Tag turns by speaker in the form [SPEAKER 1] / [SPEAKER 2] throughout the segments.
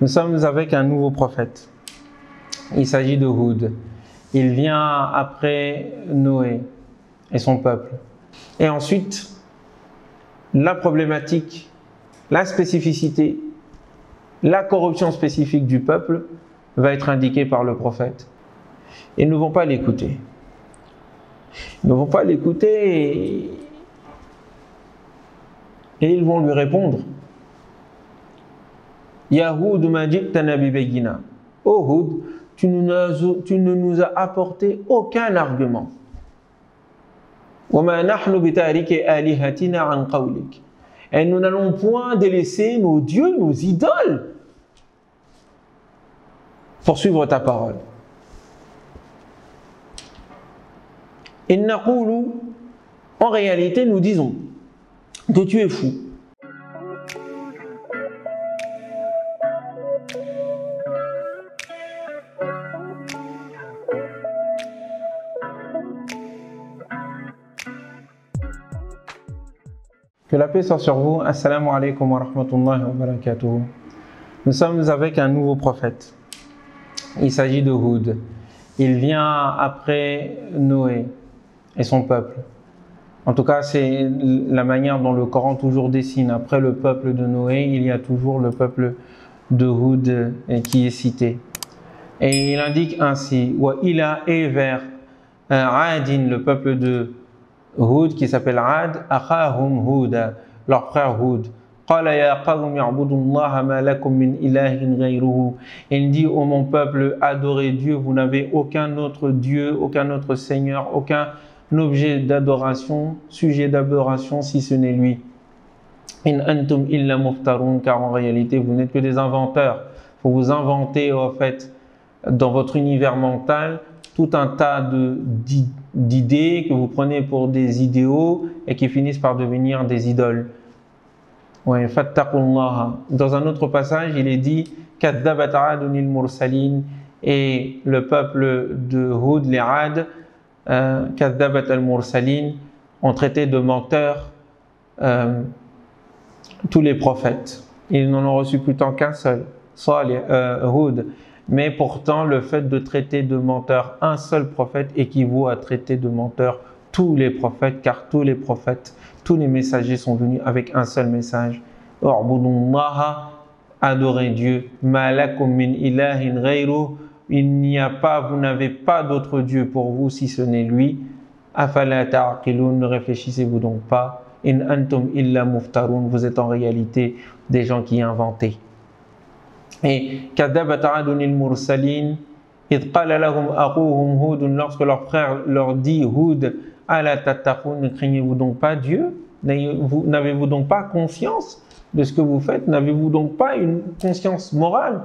[SPEAKER 1] Nous sommes avec un nouveau prophète. Il s'agit de Houd. Il vient après Noé et son peuple. Et ensuite, la problématique, la spécificité, la corruption spécifique du peuple va être indiquée par le prophète. Ils ne vont pas l'écouter. Ils ne vont pas l'écouter et ils vont lui répondre. Ya Houd ma ji'tana bi bayyina. Oh Houd, tu ne nous as apporté aucun argument. Wa ma nahnu bi tariki alihatina an qawlik. Et nous n'allons point délaisser nos dieux, nos idoles, pour suivre ta parole. In naqulu, en réalité, nous disons que tu es fou. Que la paix soit sur vous. Assalamu alaikum wa rahmatullahi wa barakatuh. Nous sommes avec un nouveau prophète. Il s'agit de Houd. Il vient après Noé et son peuple. En tout cas, c'est la manière dont le Coran toujours dessine. Après le peuple de Noé, il y a toujours le peuple de Houd qui est cité. Et il indique ainsi, wa ila et vers Adin, le peuple de Houd qui s'appelle Ad, akhahum Houda, leur frère Houd. Qala ya qawm ya'budullaha ma lakum min ilahin ghayruhu. Il dit, ô mon peuple, adorez Dieu, vous n'avez aucun autre Dieu, aucun autre Seigneur, aucun objet d'adoration, sujet d'adoration si ce n'est lui. In antum illa muftarun, car en réalité vous n'êtes que des inventeurs. Faut vous inventer en fait dans votre univers mental tout un tas d'idées que vous prenez pour des idéaux et qui finissent par devenir des idoles. Ouais, fattaqullaha. Dans un autre passage, il est dit kaddabat adunil mursalin, et le peuple de Houd, les Ad, kaddabat al-mursalin, ont traité de menteurs tous les prophètes. Ils n'en ont reçu plus tant qu'un seul, Houd. Mais pourtant, le fait de traiter de menteur un seul prophète équivaut à traiter de menteur tous les prophètes, car tous les prophètes, tous les messagers sont venus avec un seul message. U'budullaha, adorez Dieu. Ma lakum min ilahin ghayruh, il n'y a pas, vous n'avez pas d'autre Dieu pour vous si ce n'est lui. Afala ta'aqilun, ne réfléchissez-vous donc pas. In antum illa muftarun, vous êtes en réalité des gens qui inventaient. Et kaddabat adunil mursalin, id qala lahum aquhum Hud, lorsque leur frère leur dit Houd, ala tattaqun, ne craignez-vous donc pas Dieu? N'avez-vous donc pas conscience de ce que vous faites? N'avez-vous donc pas une conscience morale?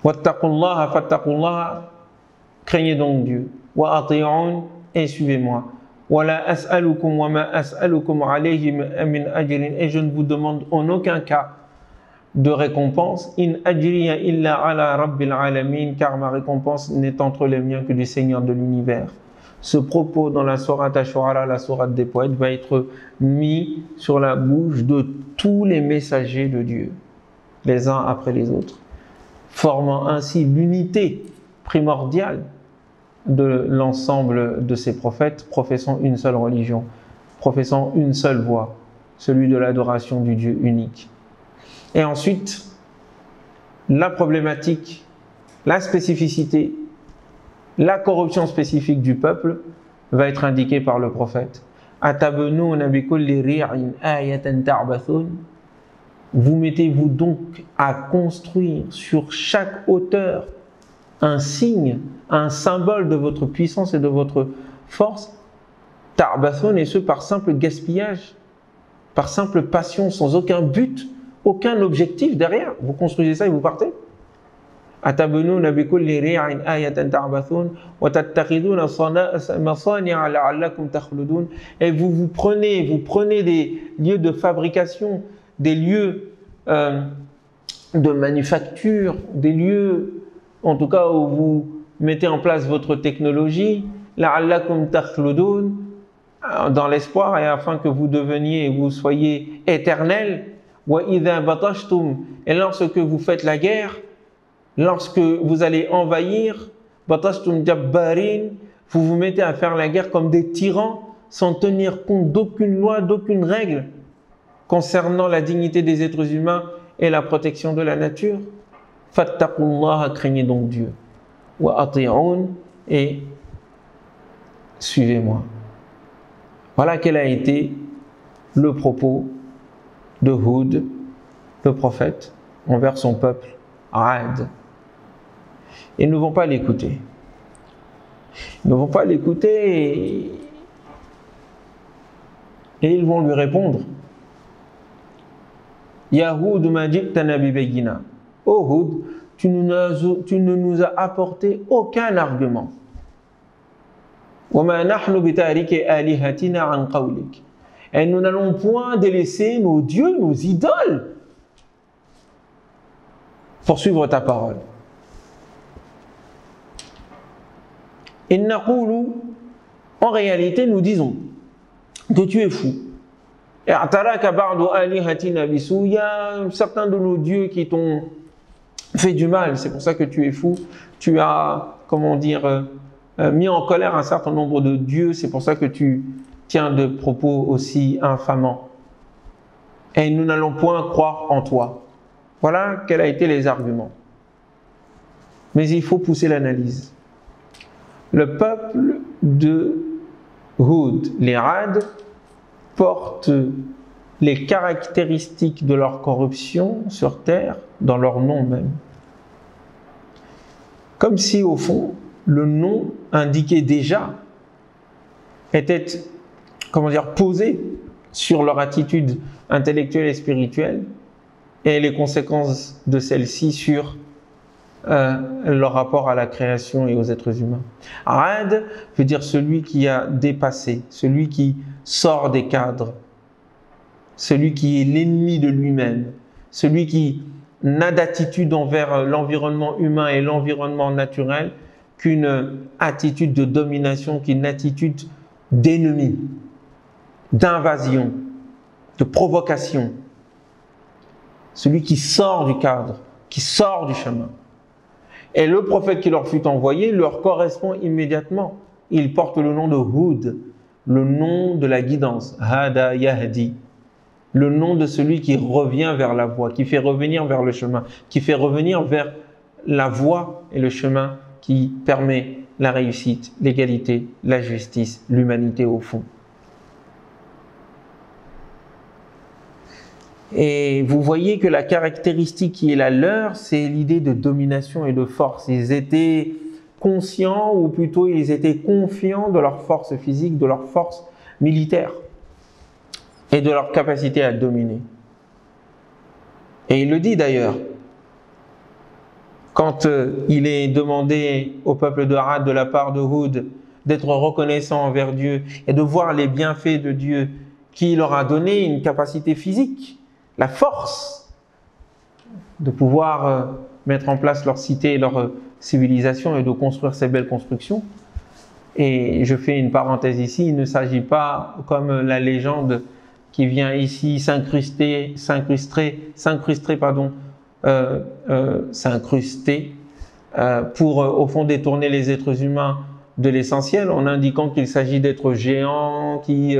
[SPEAKER 1] Wattaqullaha fattaqullaha, craignez donc Dieu. Wa ati'un, et suivez-moi. Wala as'alukum wa ma as'alukum alayhi min ajrin, et je ne vous demande en aucun cas de récompense. In ajriya illa ala rabbil alamin, car ma récompense n'est entre les miens que du Seigneur de l'univers. Ce propos dans la sourate Ash-Shu'ara, la sourate des poètes, va être mis sur la bouche de tous les messagers de Dieu, les uns après les autres, formant ainsi l'unité primordiale de l'ensemble de ces prophètes, professant une seule religion, professant une seule voie, celui de l'adoration du Dieu unique. Et ensuite, la problématique, la spécificité, la corruption spécifique du peuple va être indiquée par le prophète. Atabnuna bi kulli ri'in ayatan ta'bathun. Vous mettez-vous donc à construire sur chaque hauteur un signe, un symbole de votre puissance et de votre force, ta'bathun, et ce par simple gaspillage, par simple passion, sans aucun but, aucun objectif derrière. Vous construisez ça et vous partez. Atabnuna bi kulli ri'in ayatan ta'bathun wa tattakhiduna masani'a la'allakum takhludun. Et vous prenez des lieux de fabrication, des lieux de manufacture, des lieux en tout cas où vous mettez en place votre technologie, la'allakum takhludun, dans l'espoir et afin que vous deveniez et vous soyez éternels, وَإِذَا بَطَشْتُمْ et lorsque vous faites la guerre, lorsque vous allez envahir, بَطَشْتُمْ جَبَّارِينَ, vous vous mettez à faire la guerre comme des tyrans sans tenir compte d'aucune loi, d'aucune règle concernant la dignité des êtres humains et la protection de la nature. فَاتَّقُوا اللَّهَ, craignez donc Dieu. وَأَطِيعُونَ, et suivez-moi. Voilà quel a été le propos de Hud, le prophète, envers son peuple, Ad. Ils ne vont pas l'écouter. Ils ne vont pas l'écouter et ils vont lui répondre. Ya Hud ma ji'tana bi bayyina. Oh Hud, tu ne nous as apporté aucun argument. Wa ma nahnu bi tariki alihatina an qawlik. Et nous n'allons point délaisser nos dieux, nos idoles, pour suivre ta parole. En réalité, nous disons que tu es fou. Il y a certains de nos dieux qui t'ont fait du mal, c'est pour ça que tu es fou. Tu as, comment dire, mis en colère un certain nombre de dieux, c'est pour ça que tu tiens de propos aussi infamants. Et nous n'allons point croire en toi. Voilà quels ont été les arguments. Mais il faut pousser l'analyse. Le peuple de Hud, les Ad, portent les caractéristiques de leur corruption sur terre dans leur nom même. Comme si au fond, le nom indiqué déjà était, comment dire, posé sur leur attitude intellectuelle et spirituelle et les conséquences de celle-ci sur leur rapport à la création et aux êtres humains. Ad veut dire celui qui a dépassé, celui qui sort des cadres, celui qui est l'ennemi de lui-même, celui qui n'a d'attitude envers l'environnement humain et l'environnement naturel qu'une attitude de domination, qu'une attitude d'ennemi, d'invasion, de provocation. Celui qui sort du cadre, qui sort du chemin. Et le prophète qui leur fut envoyé leur correspond immédiatement. Il porte le nom de Hud, le nom de la guidance, Hada Yahdi, le nom de celui qui revient vers la voie, qui fait revenir vers le chemin, qui fait revenir vers la voie et le chemin qui permet la réussite, l'égalité, la justice, l'humanité au fond. Et vous voyez que la caractéristique qui est la leur, c'est l'idée de domination et de force. Ils étaient conscients, ou plutôt ils étaient confiants de leur force physique, de leur force militaire et de leur capacité à dominer. Et il le dit d'ailleurs, quand il est demandé au peuple de Had de la part de Hud d'être reconnaissant envers Dieu et de voir les bienfaits de Dieu qui leur a donné une capacité physique, la force de pouvoir mettre en place leur cité et leur civilisation et de construire ces belles constructions. Et je fais une parenthèse ici, il ne s'agit pas comme la légende qui vient ici s'incruster pour au fond détourner les êtres humains de l'essentiel en indiquant qu'il s'agit d'êtres géants qui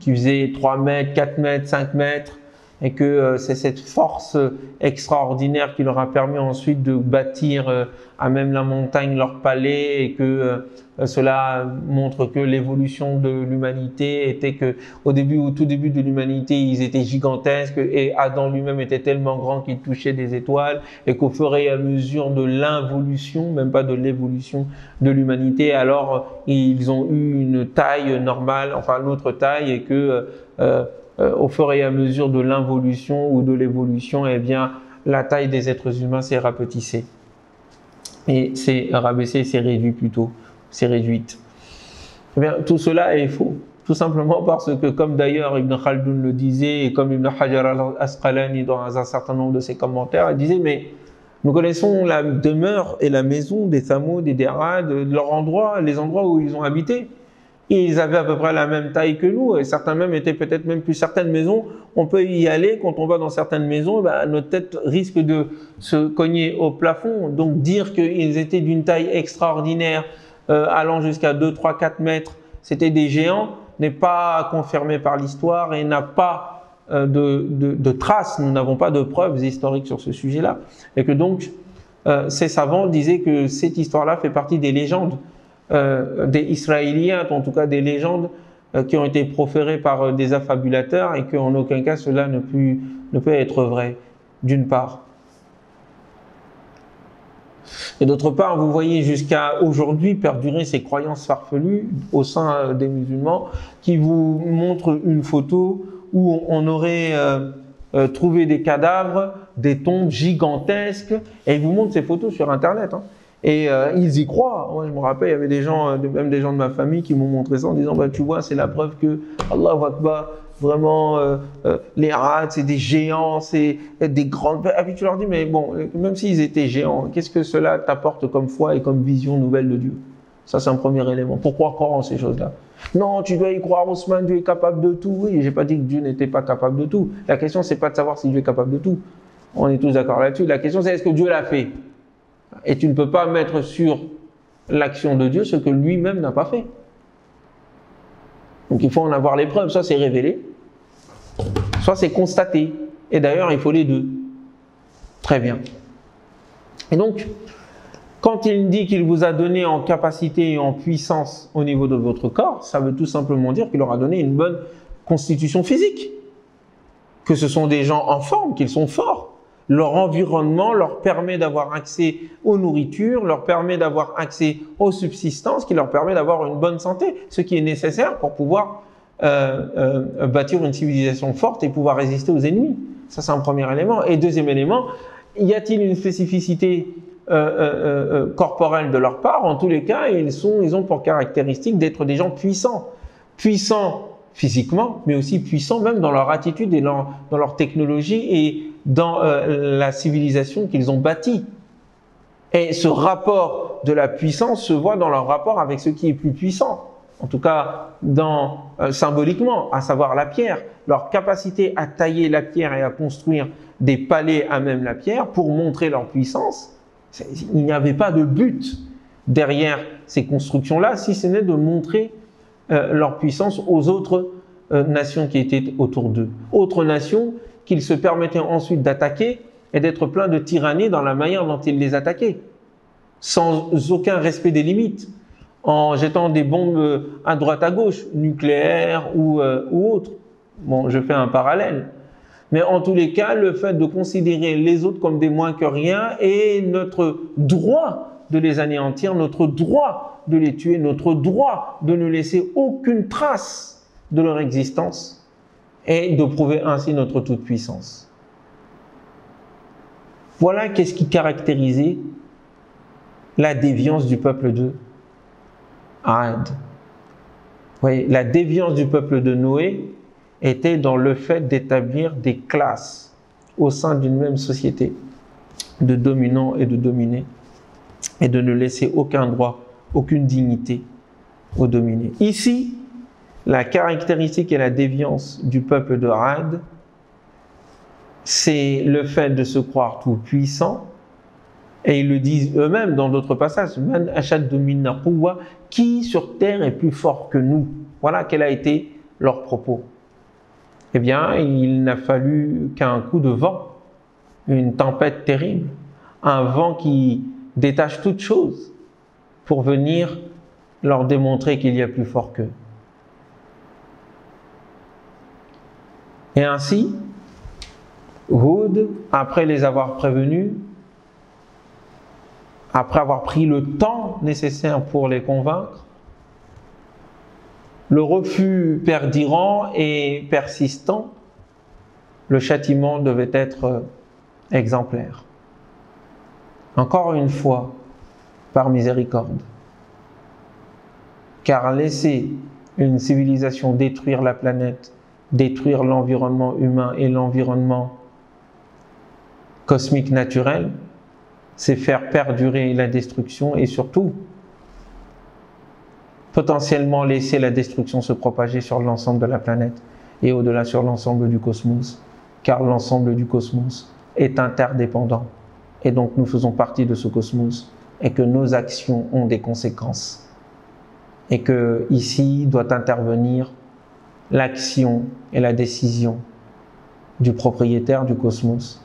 [SPEAKER 1] faisait 3 mètres, 4 mètres, 5 mètres, et que c'est cette force extraordinaire qui leur a permis ensuite de bâtir à même la montagne leur palais, et que cela montre que l'évolution de l'humanité était que au tout début de l'humanité, ils étaient gigantesques et Adam lui-même était tellement grand qu'il touchait des étoiles, et qu'au fur et à mesure de l'involution, même pas de l'évolution de l'humanité, alors ils ont eu une taille normale, enfin l'autre taille, et que au fur et à mesure de l'involution ou de l'évolution, eh bien la taille des êtres humains s'est rapetissée. Et c'est rabaissé, c'est réduit plutôt, c'est réduite. Eh bien, tout cela est faux, tout simplement parce que, comme d'ailleurs Ibn Khaldoun le disait, et comme Ibn Hajar al-Asqalani dans un certain nombre de ses commentaires, il disait, mais nous connaissons la demeure et la maison des Thamoud et des Ad, leur endroit, les endroits où ils ont habité. Ils avaient à peu près la même taille que nous, et certains même étaient peut-être même plus. Certaines maisons, on peut y aller, quand on va dans certaines maisons, notre tête risque de se cogner au plafond. Donc dire qu'ils étaient d'une taille extraordinaire, allant jusqu'à 2, 3, 4 mètres, c'était des géants, n'est pas confirmé par l'histoire et n'a pas de traces. Nous n'avons pas de preuves historiques sur ce sujet-là. Et que donc, ces savants disaient que cette histoire-là fait partie des légendes des Israéliens, en tout cas des légendes qui ont été proférées par des affabulateurs et qu'en aucun cas cela ne peut être vrai, d'une part. Et d'autre part, vous voyez jusqu'à aujourd'hui perdurer ces croyances farfelues au sein des musulmans qui vous montrent une photo où on aurait trouvé des cadavres, des tombes gigantesques, et ils vous montrent ces photos sur Internet. Hein. Et ils y croient. Moi, je me rappelle, il y avait des gens, même des gens de ma famille qui m'ont montré ça en disant bah, tu vois, c'est la preuve que Allahu Akbar, vraiment, les Arabes, c'est des géants, c'est des grandes. Et puis tu leur dis mais bon, même s'ils étaient géants, qu'est-ce que cela t'apporte comme foi et comme vision nouvelle de Dieu? Ça, c'est un premier élément. Pourquoi croire en ces choses-là? Non, tu dois y croire, Ousmane, Dieu est capable de tout. Oui, j'ai pas dit que Dieu n'était pas capable de tout. La question, c'est pas de savoir si Dieu est capable de tout. On est tous d'accord là-dessus. La question, c'est est-ce que Dieu l'a fait? Et tu ne peux pas mettre sur l'action de Dieu ce que lui-même n'a pas fait. Donc il faut en avoir les preuves. Soit c'est révélé, soit c'est constaté. Et d'ailleurs, il faut les deux. Très bien. Et donc, quand il dit qu'il vous a donné en capacité et en puissance au niveau de votre corps, ça veut tout simplement dire qu'il leur a donné une bonne constitution physique. Que ce sont des gens en forme, qu'ils sont forts. Leur environnement leur permet d'avoir accès aux nourritures, leur permet d'avoir accès aux subsistances, qui leur permet d'avoir une bonne santé, ce qui est nécessaire pour pouvoir bâtir une civilisation forte et pouvoir résister aux ennemis. Ça, c'est un premier élément. Et deuxième élément, y a-t-il une spécificité corporelle de leur part? En tous les cas, ils ont pour caractéristique d'être des gens puissants. Puissants physiquement, mais aussi puissants même dans leur attitude et dans leur technologie et dans la civilisation qu'ils ont bâtie. Et ce rapport de la puissance se voit dans leur rapport avec ce qui est plus puissant, en tout cas symboliquement, à savoir la pierre. Leur capacité à tailler la pierre et à construire des palais à même la pierre pour montrer leur puissance. Il n'y avait pas de but derrière ces constructions-là, si ce n'est de montrer leur puissance aux autres nations qui étaient autour d'eux. Autres nations qu'ils se permettaient ensuite d'attaquer et d'être pleins de tyrannie dans la manière dont ils les attaquaient, sans aucun respect des limites, en jetant des bombes à droite à gauche, nucléaires ou autres. Bon, je fais un parallèle. Mais en tous les cas, le fait de considérer les autres comme des moins que rien est notre droit de les anéantir, notre droit de les tuer, notre droit de ne laisser aucune trace de leur existence et de prouver ainsi notre toute-puissance. Voilà qu'est-ce qui caractérisait la déviance du peuple de Ad. Vous voyez, la déviance du peuple de Noé était dans le fait d'établir des classes au sein d'une même société, de dominants et de dominés, et de ne laisser aucun droit, aucune dignité aux dominés. Ici, la caractéristique et la déviance du peuple de Ad, c'est le fait de se croire tout puissant, et ils le disent eux-mêmes dans d'autres passages, Man ashaddu minna quwwa, qui sur terre est plus fort que nous? Voilà quel a été leur propos. Eh bien, il n'a fallu qu'un coup de vent, une tempête terrible, un vent qui détache toute chose pour venir leur démontrer qu'il y a plus fort qu'eux. Et ainsi, Hud, après les avoir prévenus, après avoir pris le temps nécessaire pour les convaincre, le refus perdurant et persistant, le châtiment devait être exemplaire. Encore une fois, par miséricorde. Car laisser une civilisation détruire la planète, détruire l'environnement humain et l'environnement cosmique naturel, c'est faire perdurer la destruction et surtout potentiellement laisser la destruction se propager sur l'ensemble de la planète et au-delà sur l'ensemble du cosmos, car l'ensemble du cosmos est interdépendant et donc nous faisons partie de ce cosmos et que nos actions ont des conséquences et que ici doit intervenir l'action et la décision du propriétaire du cosmos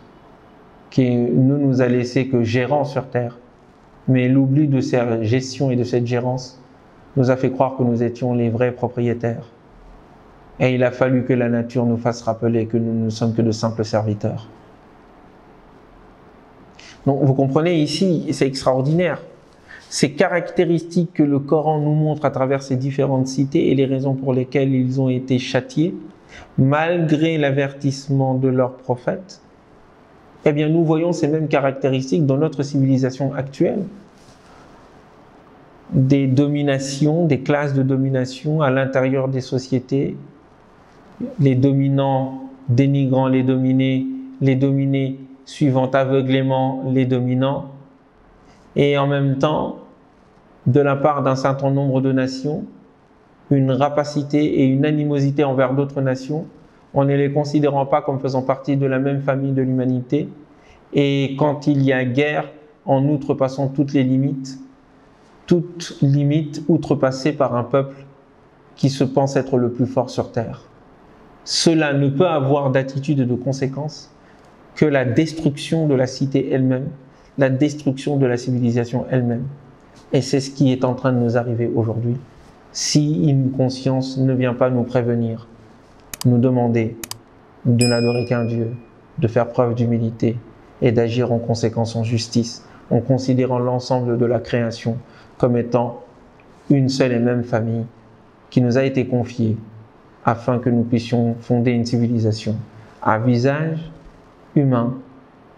[SPEAKER 1] qui ne nous a laissé que gérants sur Terre, mais l'oubli de cette gestion et de cette gérance nous a fait croire que nous étions les vrais propriétaires. Et il a fallu que la nature nous fasse rappeler que nous ne sommes que de simples serviteurs. Donc vous comprenez ici, c'est extraordinaire. Ces caractéristiques que le Coran nous montre à travers ces différentes cités et les raisons pour lesquelles ils ont été châtiés, malgré l'avertissement de leurs prophètes, eh bien nous voyons ces mêmes caractéristiques dans notre civilisation actuelle. Des dominations, des classes de domination à l'intérieur des sociétés, les dominants dénigrant les dominés suivant aveuglément les dominants, et en même temps, de la part d'un certain nombre de nations, une rapacité et une animosité envers d'autres nations, en ne les considérant pas comme faisant partie de la même famille de l'humanité, et quand il y a guerre, en outrepassant toutes limite outrepassée par un peuple qui se pense être le plus fort sur terre. Cela ne peut avoir d'attitude et de conséquence que la destruction de la cité elle-même, la destruction de la civilisation elle-même. Et c'est ce qui est en train de nous arriver aujourd'hui. Si une conscience ne vient pas nous prévenir, nous demander de n'adorer qu'un Dieu, de faire preuve d'humilité et d'agir en conséquence en justice, en considérant l'ensemble de la création comme étant une seule et même famille qui nous a été confiée afin que nous puissions fonder une civilisation à visage humain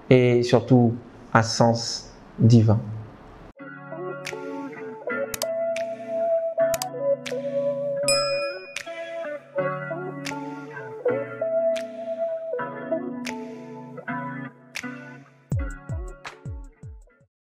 [SPEAKER 1] et surtout à sens divin.